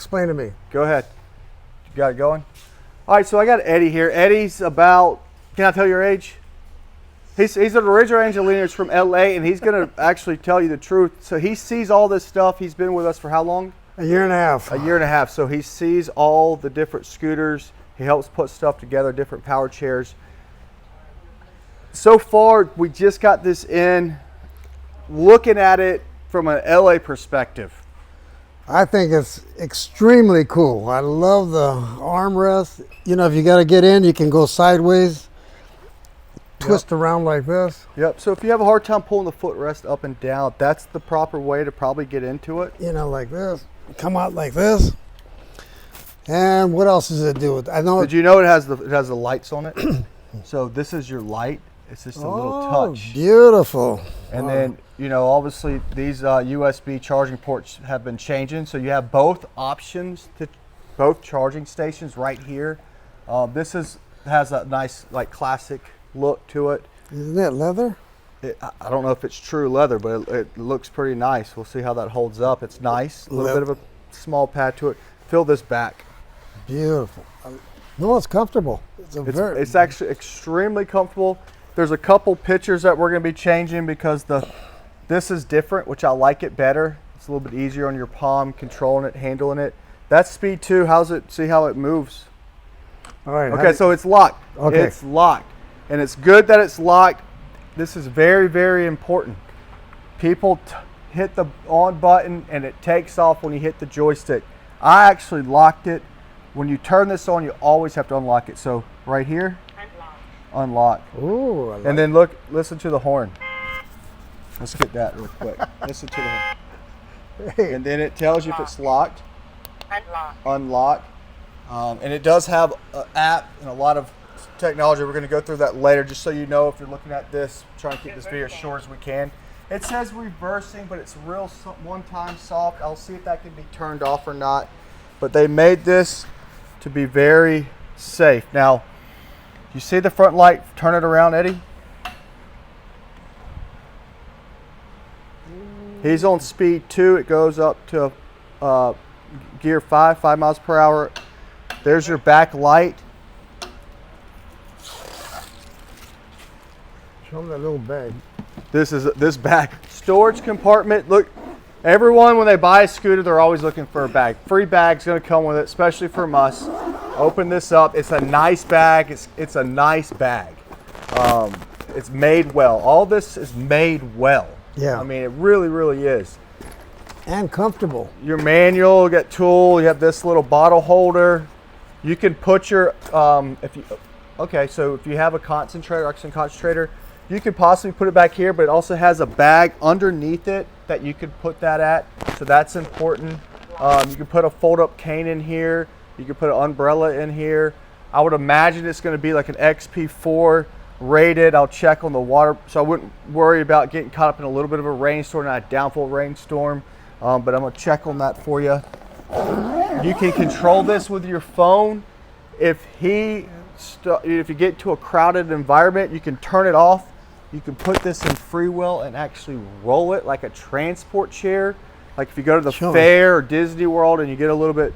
explain to me. Go ahead. You got it going? All right, so I got Eddie here. Eddie's about, can I tell your age? He's an original Angelino. He's from LA, and he's going to actually tell you the truth. So he sees all this stuff. He's been with us for how long? A year and a half. A year and a half. So he sees all the different scooters. He helps put stuff together, different power chairs. So far, we just got this in. Looking at it from an LA perspective, I think it's extremely cool. I love the armrest. You know, if you got to get in, you can go sideways, twist around like this. Yep. So if you have a hard time pulling the footrest up and down, that's the proper way to probably get into it. You know, like this. Come out like this. And what else does it do? I know. Did you know it has the lights on it? So this is your light. It's just a little touch. Beautiful. And then, you know, obviously these USB charging ports have been changing. So you have both options, to both charging stations right here. This has a nice, like, classic look to it. Isn't it leather? I don't know if it's true leather, but it looks pretty nice. We'll see how that holds up. It's nice. A little bit of a small pad to it. Feel this back. Beautiful. No, it's comfortable. It's actually extremely comfortable. There's a couple pictures that we're going to be changing because this is different, which I like it better. It's a little bit easier on your palm, controlling it, handling it. That's speed 2. How's it? See how it moves? All right. Okay, so it's locked. Okay. It's locked. And it's good that it's locked. This is very, very important. People hit the on button and it takes off when you hit the joystick. I actually locked it. When you turn this on, you always have to unlock it. So right here, unlock. Ooh, and then listen to the horn. Let's get that real quick. Listen to the horn. Hey. And then it tells you if it's locked. Unlock. And it does have an app and a lot of technology. We're going to go through that later, just so you know if you're looking at this. Trying to keep this video as short as we can. It says reversing, but it's real one-time soft. I'll see if that can be turned off or not. But they made this to be very safe. Now, you see the front light? Turn it around, Eddie. He's on speed 2. It goes up to gear 5 miles per hour. There's your back light. Show them that little bag. This back storage compartment. Look, everyone when they buy a scooter, they're always looking for a bag. Free bag's gonna come with it, especially from us. Open this up. It's a nice bag. It's a nice bag. It's made well. All this is made well. Yeah. I mean, it really, really is. And comfortable. Your manual, you got tool. You have this little bottle holder. You can put your so if you have a concentrator, oxygen concentrator, you could possibly put it back here, but it also has a bag underneath it that you could put that at. So that's important. You can put a fold-up cane in here. You can put an umbrella in here. I would imagine it's going to be like an XP4 rated. I'll check on the water, so I wouldn't worry about getting caught up in a little bit of a rainstorm, not a downfall rainstorm. But I'm going to check on that for you. You can control this with your phone. If you get to a crowded environment, you can turn it off. You can put this in freewheel and actually roll it like a transport chair. Like if you go to the fair or Disney World and you get a little bit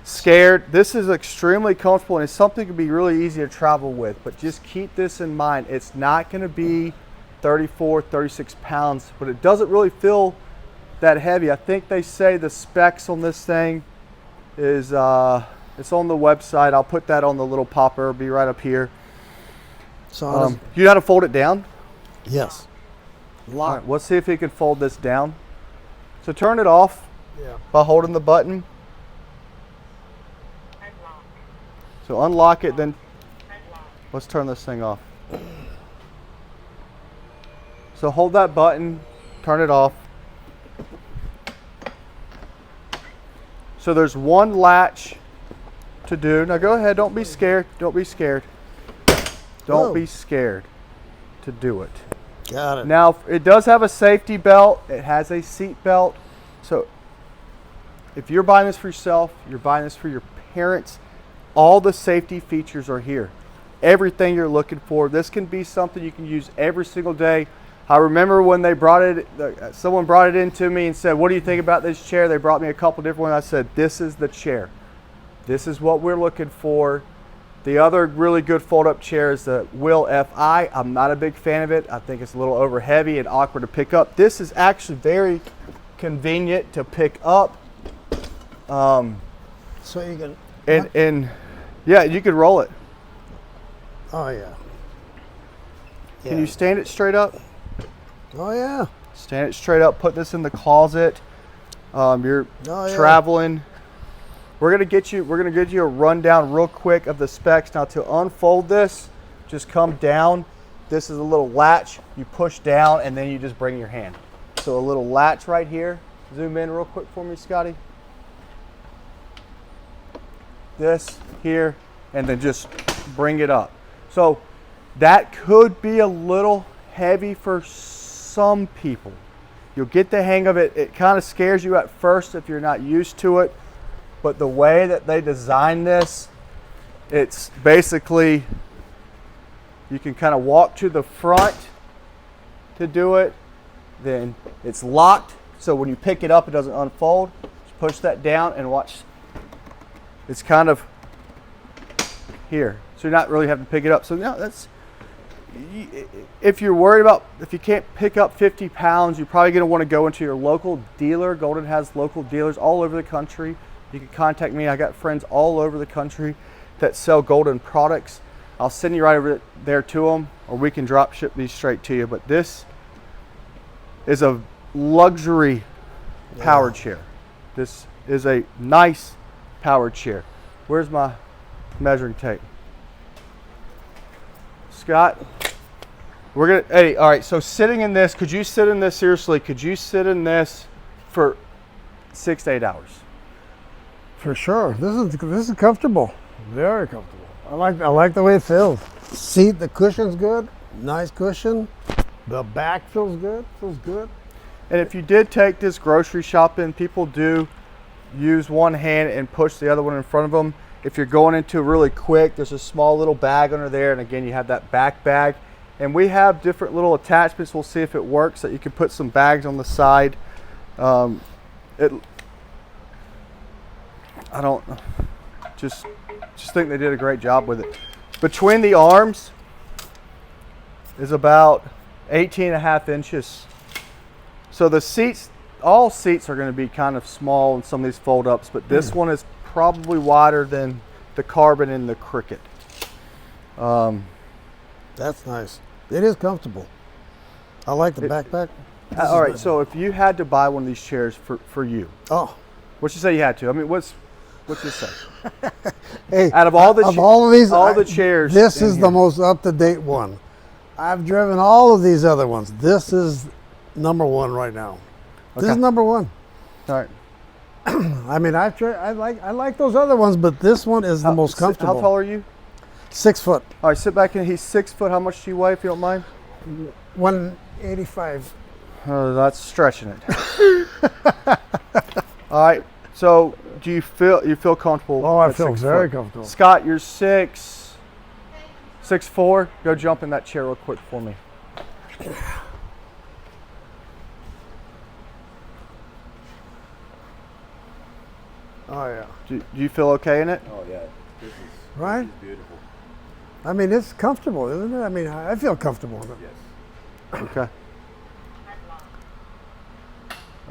scared, this is extremely comfortable and it's something that can be really easy to travel with. But just keep this in mind. It's not going to be 34, 36 pounds, but it doesn't really feel that heavy. I think they say the specs on this thing is it's on the website. I'll put that on the little popper. It'll be right up here. So you know how to fold it down? Yes. All right, let's see if you can fold this down. So turn it off by holding the button. So unlock it, then let's turn this thing off. So hold that button, turn it off. So there's one latch to do. Now go ahead, don't be scared. Don't be scared. Don't be scared to do it. Got it. Now it does have a safety belt. It has a seat belt. So if you're buying this for yourself, you're buying this for your parents, all the safety features are here. Everything you're looking for. This can be something you can use every single day. I remember when they brought it, someone brought it into me and said, what do you think about this chair? They brought me a couple different ones. I said, this is the chair. This is what we're looking for. The other really good fold-up chair is the Will FI. I'm not a big fan of it. I think it's a little over heavy and awkward to pick up. This is actually very convenient to pick up. So you can... And yeah, you could roll it. Oh, yeah. Can you stand it straight up? Oh, yeah. Stand it straight up. Put this in the closet. You're traveling. We're gonna get you a rundown real quick of the specs. Now to unfold this, just come down. This is a little latch. You push down and then you just bring your hand. So a little latch right here. Zoom in real quick for me, Scotty. This here, and then just bring it up. So that could be a little heavy for some people. You'll get the hang of it. It kind of scares you at first if you're not used to it. But the way that they designed this, it's basically, you can kind of walk to the front to do it. Then it's locked, so when you pick it up, it doesn't unfold. Just push that down and watch. It's kind of here, so you're not really having to pick it up. So no, that's, if you're worried about, if you can't pick up 50 pounds, you're probably going to want to go into your local dealer. Golden has local dealers all over the country. You can contact me. I got friends all over the country that sell Golden products. I'll send you right over there to them, or we can drop ship these straight to you. But this is a luxury power chair. This is a nice power chair. Where's my measuring tape? Scott, we're gonna, Eddie, all right, so sitting in this, could you sit in this, seriously, could you sit in this for 6 to 8 hours? For sure. This is comfortable. Very comfortable. I like the way it feels. Seat, the cushion's good. Nice cushion. The back feels good. Feels good. And if you did take this grocery shopping, people do use one hand and push the other one in front of them. If you're going into really quick, there's a small little bag under there, and again, you have that back bag. And we have different little attachments. We'll see if it works, that you can put some bags on the side. I don't just think they did a great job with it. Between the arms is about 18.5 inches. So the seats, all seats are going to be kind of small in some of these fold ups, but this one is probably wider than the Carbon and the Cricket. That's nice. It is comfortable. I like the backpack. All right, so if you had to buy one of these chairs for you, what'd you say you had to? I mean, what's you say? Hey, out of all the the chairs, this is the most up-to-date one. I've driven all of these other ones. This is number one right now. Okay. This is number one. All right. I mean, I like those other ones, but this one is the most comfortable. How tall are you? 6 foot. All right, sit back in. He's 6 foot. How much do you weigh, if you don't mind? 185. Oh, that's stretching it. All right. So, do you feel comfortable? Oh, I feel very comfortable. Scott, you're 6'4". Go jump in that chair real quick for me. Oh yeah. Do you feel okay in it? Oh yeah. This is beautiful. I mean, it's comfortable, isn't it? I mean, I feel comfortable with it. Yes. Okay.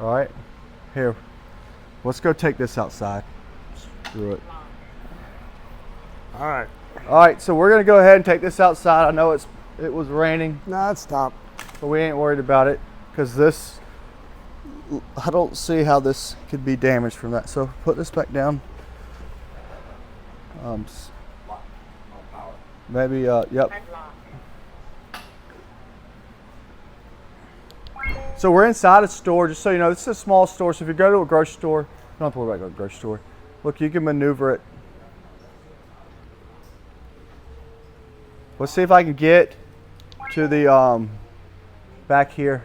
All right. Here. Let's go take this outside. Screw it. All right. All right, so we're gonna go ahead and take this outside. I know it was raining. No, it's stopped. But we ain't worried about it, because this, I don't see how this could be damaged from that. So put this back down. Maybe, yep. So we're inside a store, just so you know, this is a small store. So if you go to a grocery store, don't have to worry about going to a grocery store. Look, you can maneuver it. Let's see if I can get to the back here.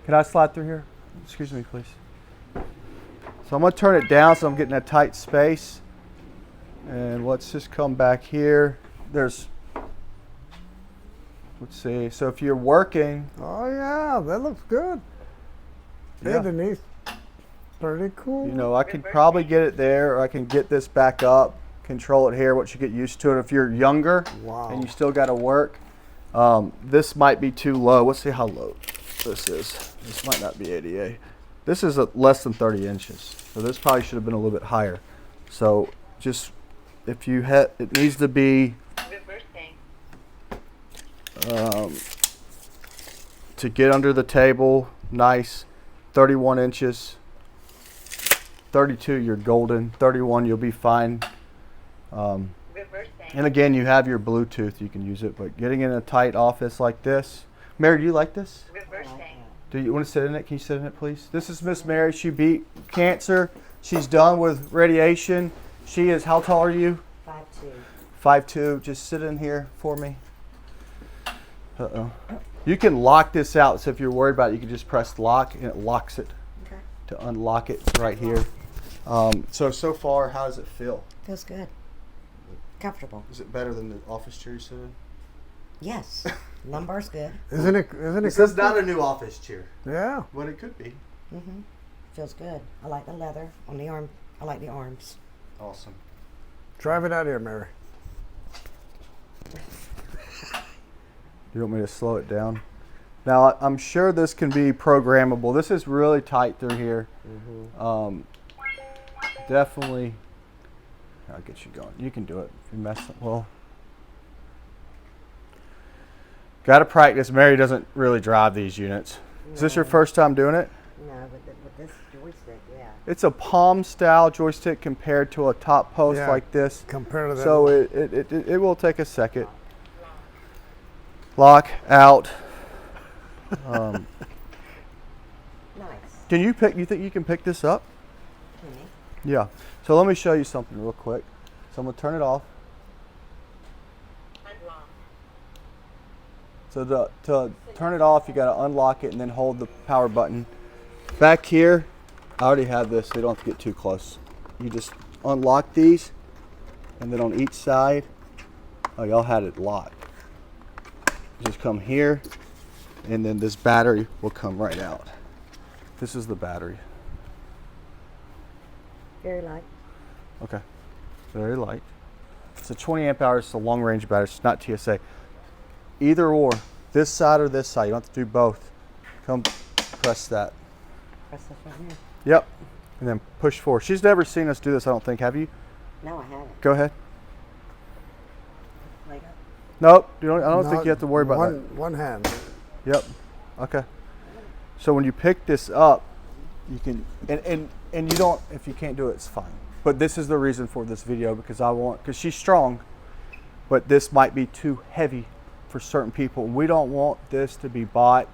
Can I slide through here? Excuse me, please. So I'm going to turn it down so I'm getting a tight space. And let's just come back here. There's let's see. So if you're working, Oh yeah, that looks good. Hey Yeah. Denise, pretty cool. you know, I could probably get it there, or I can get this back up, control it here once you get used to it. If you're younger Wow. and you still got to work, this might be too low. Let's see how low this is. This might not be ADA. This is less than 30 inches. So this probably should have been a little bit higher. So just, if you had, it needs to be, to get under the table, nice, 31 inches. 32, you're golden. 31, you'll be fine. And again, you have your Bluetooth, you can use it, but getting in a tight office like this. Mary, do you like this? Do you want to sit in it? Can you sit in it, please? This is Miss Mary. She beat cancer. She's done with radiation. She is, how tall are you? 5'2". 5'2". Just sit in here for me. Uh-oh. You can lock this out, so if you're worried about it, you can just press lock, and it locks it. Okay. To unlock it right here. So far, how does it feel? Feels good. Comfortable. Is it better than the office chair you sit in? Yes. Lumbar's good. Isn't it? Isn't it? This is good? not a new office chair, Yeah. but it could be. Mm-hmm. Feels good. I like the leather on the arm. I like the arms. Awesome. Drive it out here, Mary. You want me to slow it down? Now, I'm sure this can be programmable. This is really tight through here. Definitely. I'll get you going. You can do it. If you mess up, well. Got to practice. Mary doesn't really drive these units. Is this your first time doing it? No, with this joystick, yeah. It's a palm style joystick compared to a top post Yeah. like this. Compared to that. So it will take a second. Lock out. Nice. Can you pick? You think you can pick this up? Mm-hmm. Yeah. So let me show you something real quick. So I'm gonna turn it off. So to turn it off, you gotta unlock it and then hold the power button. Back here, I already have this, so you don't have to get too close. You just unlock these, and then on each side, oh, y'all had it locked. You just come here, and then this battery will come right out. This is the battery. Very light. Okay, very light. It's a 20 amp hours, it's a long range battery, it's not TSA. Either or, this side or this side, you don't have to do both. Come press that. Press this right here. Yep, and then push forward. She's never seen us do this, I don't think, have you? No, I haven't. Go ahead. Like a, Nope, I don't think Not you have to worry about one hand. that. Yep, okay. So when you pick this up, you can, and you don't, if you can't do it, it's fine. But this is the reason for this video, because she's strong, but this might be too heavy for certain people. We don't want this to be bought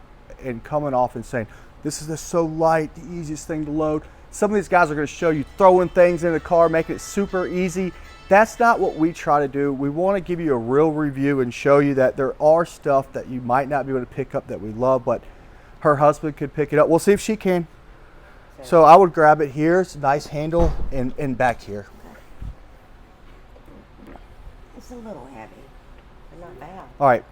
and coming off and saying, this is just so light, the easiest thing to load. Some of these guys are gonna show you throwing things in the car, making it super easy. That's not what we try to do. We wanna give you a real review and show you that there are stuff that you might not be able to pick up that we love, but her husband could pick it up. We'll see if she can. So I would grab it here. It's a nice handle, and back here. it's a little heavy, but not bad. All right.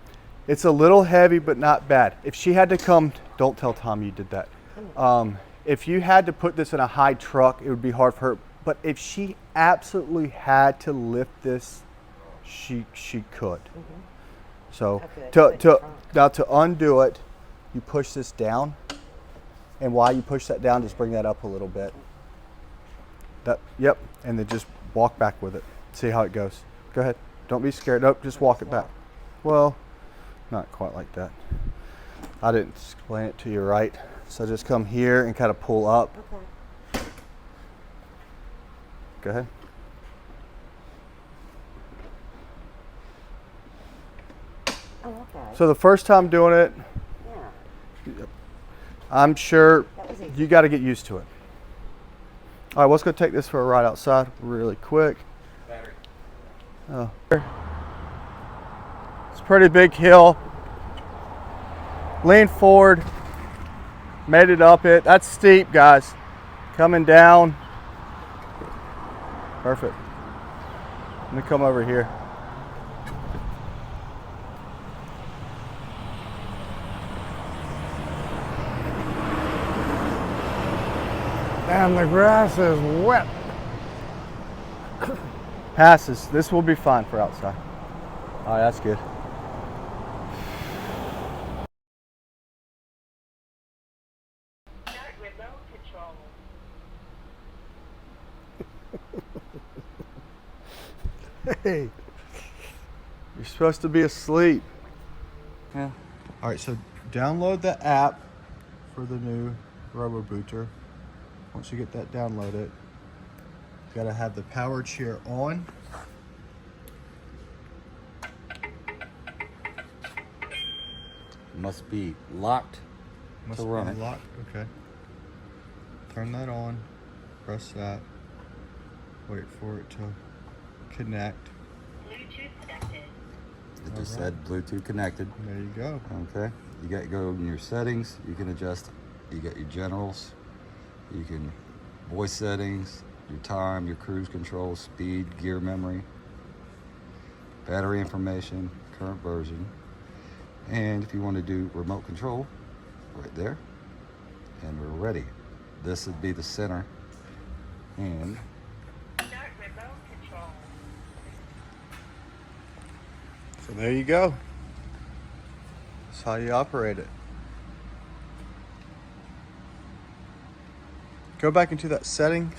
It's a little heavy, but not bad. If she had to come, don't tell Tom you did that. If you had to put this in a high truck, it would be hard for her. But if she absolutely had to lift this, she could. So Okay, now to undo it, you push this down. And while you push that down, just bring that up a little bit. Yep, and then just walk back with it. See how it goes. Go ahead. Don't be scared. Nope, just walk it back. Well, not quite like that. I didn't explain it to you right. So just come here and kind of pull up. Okay. Go ahead. Oh, okay. So the first time doing it, Yeah. I'm sure That was easy. you got to get used to it. All right, let's go take this for a ride outside really quick. Battery. Oh. It's a pretty big hill. Lean forward. Made it up it. That's steep, guys. Coming down. Perfect. Let me come over here. And the grass is wet. Passes. This will be fine for outside. All right, that's good. Start remote control. Hey, You're supposed to be asleep. Yeah. All right, so download the app for the new Robo Booster. Once you get that downloaded, you gotta have the power chair on. Must be locked Must to run be it. locked. Okay. Turn that on. Press that. Wait for it to connect. Bluetooth connected. It just Alright. said Bluetooth connected. There you go. Okay. You got to go in your settings. You can adjust. You got your generals. You can voice settings, your time, your cruise control, speed, gear memory, battery information, current version. And if you want to do remote control, right there. And we're ready. This would be the center. And Start remote control. So there you go. That's how you operate it. Go back into that settings.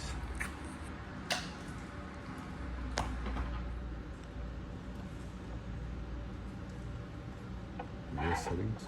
your settings.